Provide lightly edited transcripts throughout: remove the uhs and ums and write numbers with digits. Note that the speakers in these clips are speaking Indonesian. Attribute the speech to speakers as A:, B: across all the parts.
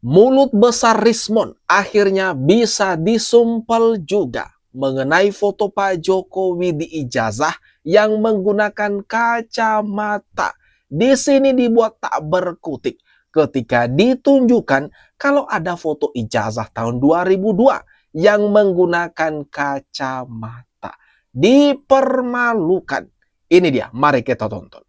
A: Mulut besar Rismon akhirnya bisa disumpel juga mengenai foto Pak Jokowi di ijazah yang menggunakan kacamata. Di sini dibuat tak berkutik ketika ditunjukkan kalau ada foto ijazah tahun 2002 yang menggunakan kacamata. Dipermalukan. Ini dia, mari kita tonton.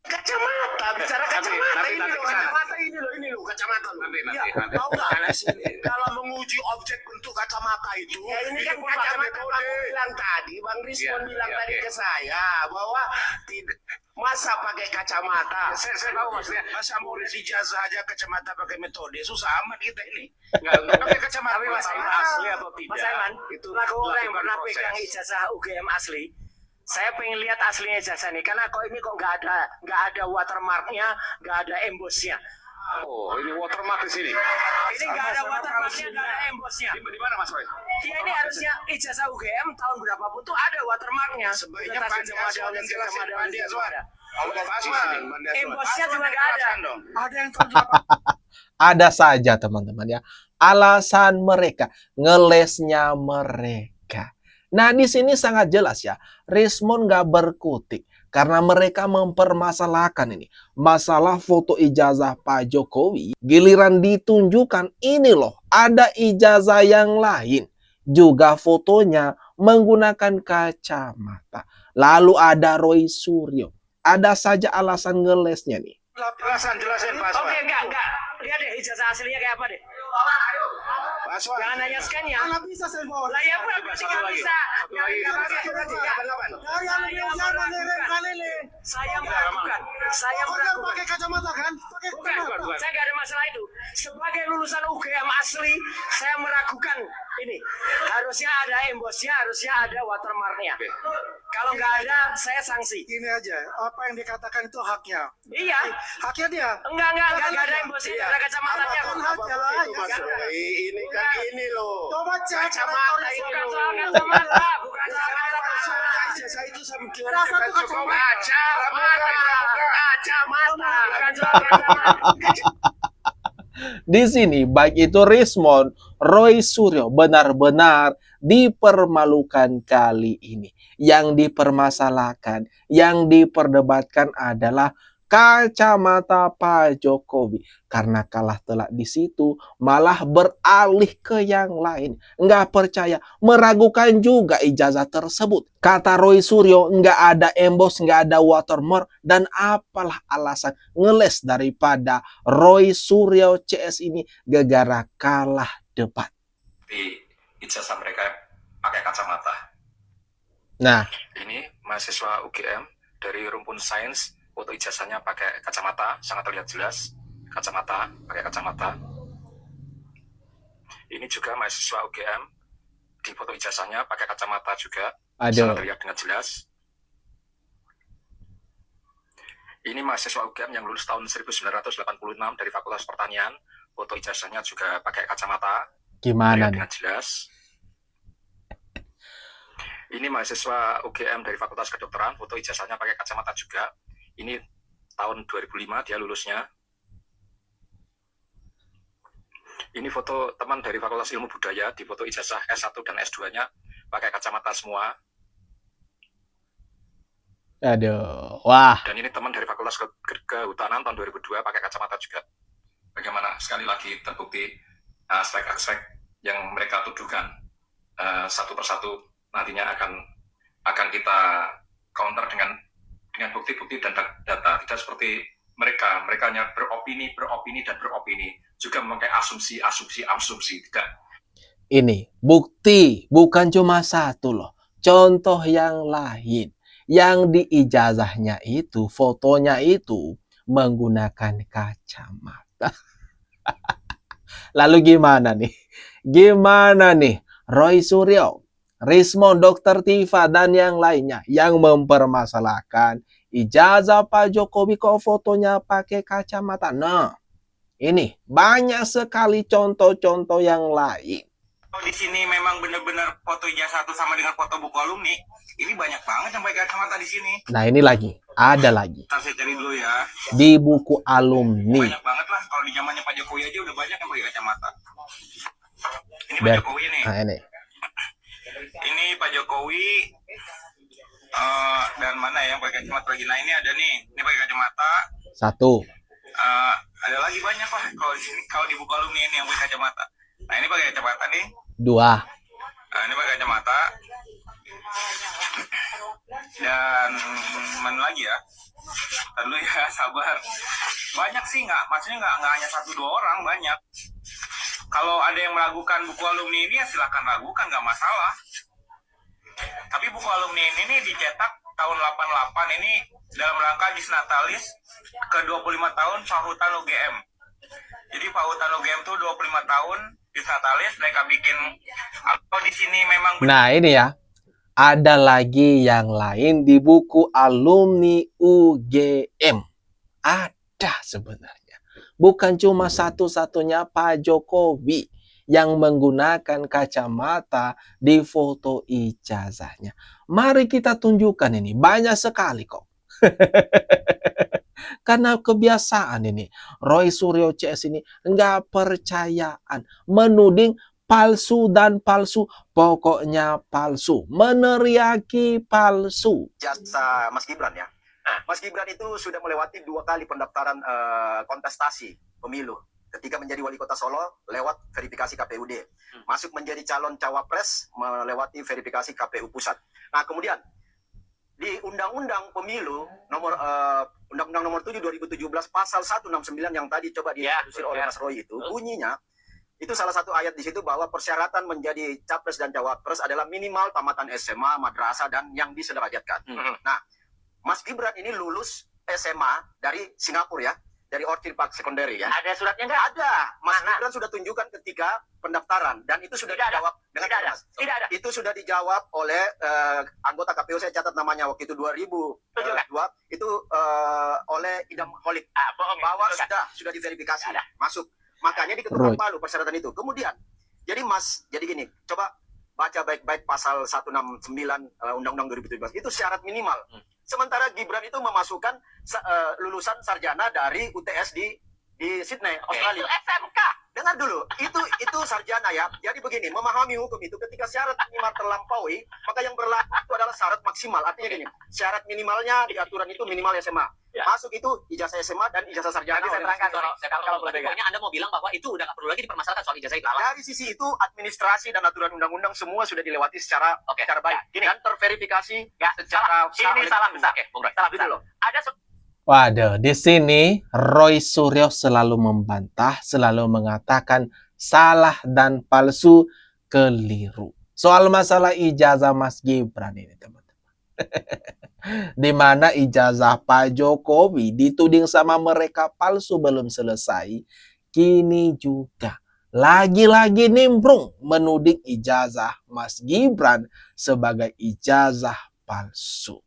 B: Kacamata, bicara kacamata ini loh, kacamata ini loh, kacamata loh. Ya, tahu nggak? Kalau menguji objek bentuk kacamata itu, ya ini kan kacamata Bang bilang tadi, Bang Rismon bilang tadi ke saya bahwa tidak masa pakai kacamata. Saya tahu maksudnya, masa mau ijazah aja kacamata pakai metode, susah amat kita ini. Nggak pakai kacamata. Tapi Mas Aiman asli atau tidak? Mas Aiman, itu orang yang pernah pegang ijazah UGM asli. Saya pengen lihat aslinya ijazah nih, karena kok ini kok nggak ada watermarknya, nggak ada embossnya. Oh, ini watermark di sini. Ini nggak ada watermarknya, nggak ada embossnya. Di mana Mas Roy? Ya ini harusnya ijazah UGM tahun berapapun tuh ada watermarknya. Sebaiknya yang jelas ada. Embossnya juga nggak ada. Ada yang tahun
A: Ada saja teman-teman ya. Alasan mereka, ngelesnya mereka. Nah, di sini sangat jelas ya, Rismon nggak berkutik karena mereka mempermasalahkan ini masalah foto ijazah Pak Jokowi. Giliran ditunjukkan ini loh, ada ijazah yang lain juga fotonya menggunakan kacamata. Lalu ada Roy Suryo. Ada saja alasan ngelesnya nih.
B: Jelasin Pak. Oke, enggak. Lihat deh ijazah aslinya kayak apa deh. Jangan nanya scan-nya. Nggak bisa saya bawa. Lah ya berarti nggak bisa. Saya meragukan. Pakai kacamata kan? Bukan. Saya nggak ada masalah itu. Sebagai lulusan UGM asli, saya meragukan ini. Harusnya ada embossnya, harusnya ada watermarknya. Kalau nggak ada, saya sanksi. Ini aja, apa yang dikatakan itu haknya. Iya. Haknya dia. Enggak ada embossnya, nggak ada kacamatanya. Ini kan ini loh. Coba cek kacamata ini loh. Kacamata, bukan kacamata. Ijazah itu sama dengan kacamata.
A: Di sini baik itu Rismon, Roy Suryo benar-benar dipermalukan kali ini. Yang dipermasalahkan, yang diperdebatkan adalah kacamata Pak Jokowi. Karena kalah telak di situ, malah beralih ke yang lain. Nggak percaya, meragukan juga ijazah tersebut. Kata Roy Suryo, nggak ada emboss, nggak ada watermark, dan apalah alasan ngeles daripada Roy Suryo CS ini gara-gara kalah debat.
C: Di ijazah mereka pakai kacamata.
A: Nah,
C: ini mahasiswa UGM dari rumpun sains, foto ijazahnya pakai kacamata, sangat terlihat jelas. Kacamata, pakai kacamata. Ini juga mahasiswa UGM, di foto ijazahnya pakai kacamata juga, sangat terlihat dengan jelas. Ini mahasiswa UGM yang lulus tahun 1986 dari Fakultas Pertanian, foto ijazahnya juga pakai kacamata,
A: gimana
C: terlihat dengan jelas. Ini mahasiswa UGM dari Fakultas Kedokteran, foto ijazahnya pakai kacamata juga. Ini tahun 2005 dia lulusnya. Ini foto teman dari Fakultas Ilmu Budaya, di foto ijazah S1 dan S2-nya pakai kacamata semua.
A: Aduh, wah.
C: Dan ini teman dari Fakultas Kehutanan tahun 2002 pakai kacamata juga. Bagaimana sekali lagi terbukti aspek-aspek yang mereka tuduhkan satu persatu nantinya akan kita counter dengan bukti-bukti dan data. Tidak seperti mereka hanya beropini juga memakai asumsi. Tidak.
A: Ini bukti bukan cuma satu loh. Contoh yang lain, yang di ijazahnya itu, fotonya itu menggunakan kacamata. Lalu gimana nih? Gimana nih Roy Suryo, Rismon, Dr. Tifa, dan yang lainnya yang mempermasalahkan ijazah Pak Jokowi kok fotonya pakai kacamata? Nah, ini banyak sekali contoh-contoh yang lain.
D: Di sini memang benar-benar foto ijazah satu sama dengan foto buku alumni, Ini banyak banget yang pakai kacamata di sini.
A: Nah, ini lagi, ada lagi.
D: Ntar saya cari dulu ya.
A: Di buku alumni.
D: Banyak banget lah. Kalau di zamannya Pak Jokowi aja udah banyak yang pakai kacamata. Ini Pak
A: Dan,
D: Jokowi nih.
A: nah ini.
D: Ini Pak Jokowi. Dan mana ya yang pakai kacamata lagi? Nah ini ada nih. Ini pakai kacamata.
A: 1.
D: Ada lagi banyak lah. Kalau di sini, kalau di buku alumni ini yang pakai kacamata. Nah ini pakai kacamata nih.
A: 2.
D: Ini pakai kacamata. Dan mana lagi ya? Ntar dulu ya, sabar. Banyak sih, maksudnya nggak hanya 1-2 orang, banyak. Kalau ada yang meragukan buku alumni ini ya silakan ragukan, nggak masalah. Tapi buku alumni ini nih dicetak tahun 88 ini dalam rangka Disnatalis ke 25 tahun Pahutan UGM. Jadi Pahutan UGM tuh 25 tahun Disnatalis, mereka bikin atau di sini memang.
A: Nah, ini ya. Ada lagi yang lain di buku alumni UGM. Ada sebenarnya. Bukan cuma satu-satunya Pak Jokowi yang menggunakan kacamata di foto ijazahnya. Mari kita tunjukkan ini. Banyak sekali kok. Karena kebiasaan ini. Roy Suryo CS ini nggak percayaan. Menuding palsu dan palsu, pokoknya palsu, meneriaki palsu.
B: Jasa Mas Gibran ya. Mas Gibran itu sudah melewati 2 kali pendaftaran kontestasi pemilu. Ketika menjadi wali kota Solo lewat verifikasi KPUD. Masuk menjadi calon cawapres melewati verifikasi KPU pusat. Nah kemudian di Undang-Undang Pemilu nomor Undang-Undang nomor 7 2017 pasal 169 yang tadi coba diintroduksi oleh Mas Roy itu bunyinya. Itu salah satu ayat di situ bahwa persyaratan menjadi capres dan cawapres adalah minimal tamatan SMA, madrasah, dan yang disederajatkan. Nah, Mas Gibran ini lulus SMA dari Singapura ya, dari Orchid Park Secondary ya.
E: Ada suratnya nggak?
B: Ada. Mas Gibran sudah tunjukkan ketika pendaftaran dan itu sudah dijawab dengan
E: Tidak ada.
B: jelas.
E: Tidak ada.
B: Itu sudah dijawab oleh anggota KPU, saya catat namanya waktu itu 2002 itu oleh Idam Holik bahwa sudah diverifikasi masuk. Makanya diketukan Palu persyaratan itu. Kemudian, jadi Mas, jadi gini, coba baca baik-baik pasal 169 Undang-Undang 2017. Itu syarat minimal. Sementara Gibran itu memasukkan lulusan sarjana dari UTS di Sydney, Australia.
E: Itu SMK.
B: Dengar dulu, itu sarjana ya. Jadi begini, memahami hukum itu ketika syarat minimal terlampaui, maka yang berlaku itu adalah syarat maksimal. Artinya gini, syarat minimalnya di aturan itu minimal SMA.
E: Ya.
B: Masuk itu ijazah SMA dan ijazah sarjana.
E: Nanti saya terangkan kalau
F: Berarti pokoknya Anda mau bilang bahwa itu udah nggak perlu lagi dipermasalahkan soal ijazah itu.
B: Dari sisi itu administrasi dan aturan undang-undang semua sudah dilewati secara baik
E: Ya,
B: dan terverifikasi
E: secara
B: secara
E: ini salah besar.
F: Oke, Bung Roy.
E: Salah besar.
B: Gitu loh.
E: Ada
A: Waduh, di sini Roy Suryo selalu membantah, selalu mengatakan salah dan palsu, keliru. Soal masalah ijazah Mas Gibran ini, teman-teman. Di mana ijazah Pak Jokowi dituding sama mereka palsu belum selesai, kini juga lagi-lagi nimbrung menuding ijazah Mas Gibran sebagai ijazah palsu.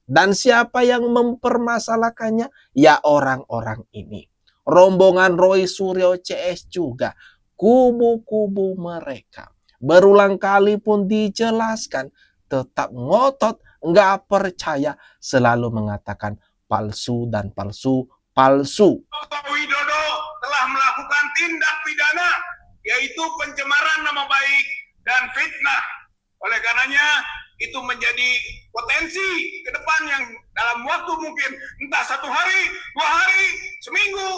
A: Dan siapa yang mempermasalahkannya? Ya orang-orang ini. Rombongan Roy Suryo CS juga. Kubu-kubu mereka. Berulang kali pun dijelaskan. Tetap ngotot, nggak percaya. Selalu mengatakan palsu dan palsu, palsu.
D: Joko Widodo telah melakukan tindak pidana, yaitu pencemaran nama baik dan fitnah. Oleh karenanya, itu menjadi potensi ke depan yang dalam waktu mungkin entah 1 hari, 2 hari, seminggu,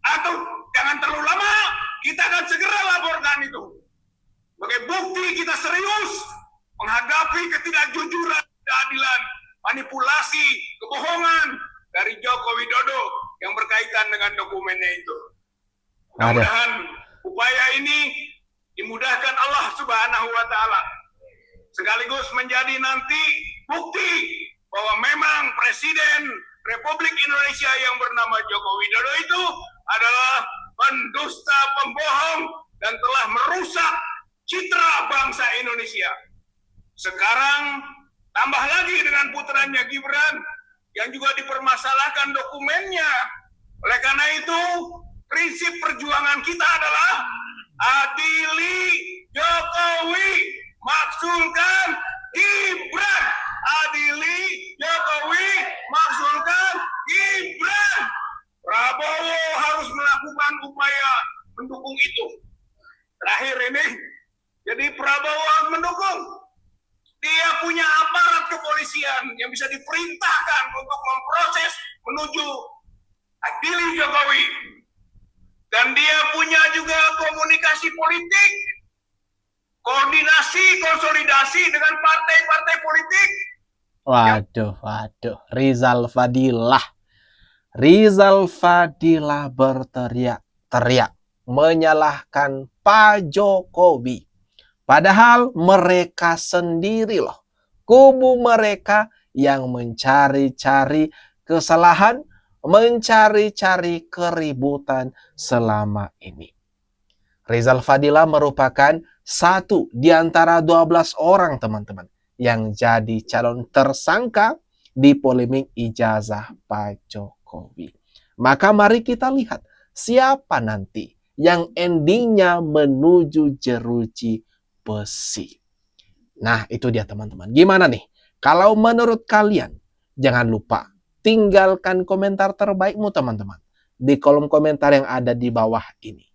D: atau jangan terlalu lama, kita akan segera laporkan itu. Sebagai bukti kita serius menghadapi ketidakjujuran, keadilan, manipulasi, kebohongan dari Joko Widodo yang berkaitan dengan dokumennya itu. Mudah-mudahan upaya ini dimudahkan Allah Subhanahu wa Ta'ala, sekaligus menjadi nanti bukti bahwa memang Presiden Republik Indonesia yang bernama Joko Widodo itu adalah pendusta, pembohong, dan telah merusak citra bangsa Indonesia. Sekarang tambah lagi dengan putranya Gibran yang juga dipermasalahkan dokumennya. Oleh karena itu, prinsip perjuangan kita adalah adili Jokowi, maksulkan Gibran. itu. Terakhir ini, jadi Prabowo mendukung. Dia punya aparat kepolisian yang bisa diperintahkan untuk memproses menuju pilih Jokowi. Dan dia punya juga komunikasi politik, koordinasi, konsolidasi dengan partai-partai politik.
A: Waduh. Rizal Fadilah berteriak-teriak menyalahkan Pak Jokowi. Padahal mereka sendiri loh, kubu mereka yang mencari-cari kesalahan, mencari-cari keributan selama ini. Rizal Fadilah merupakan satu di antara 12 orang teman-teman yang jadi calon tersangka di polemik ijazah Pak Jokowi. Maka mari kita lihat siapa nanti yang endingnya menuju jeruji besi. Nah, itu dia teman-teman. Gimana nih? Kalau menurut kalian, jangan lupa tinggalkan komentar terbaikmu teman-teman di kolom komentar yang ada di bawah ini.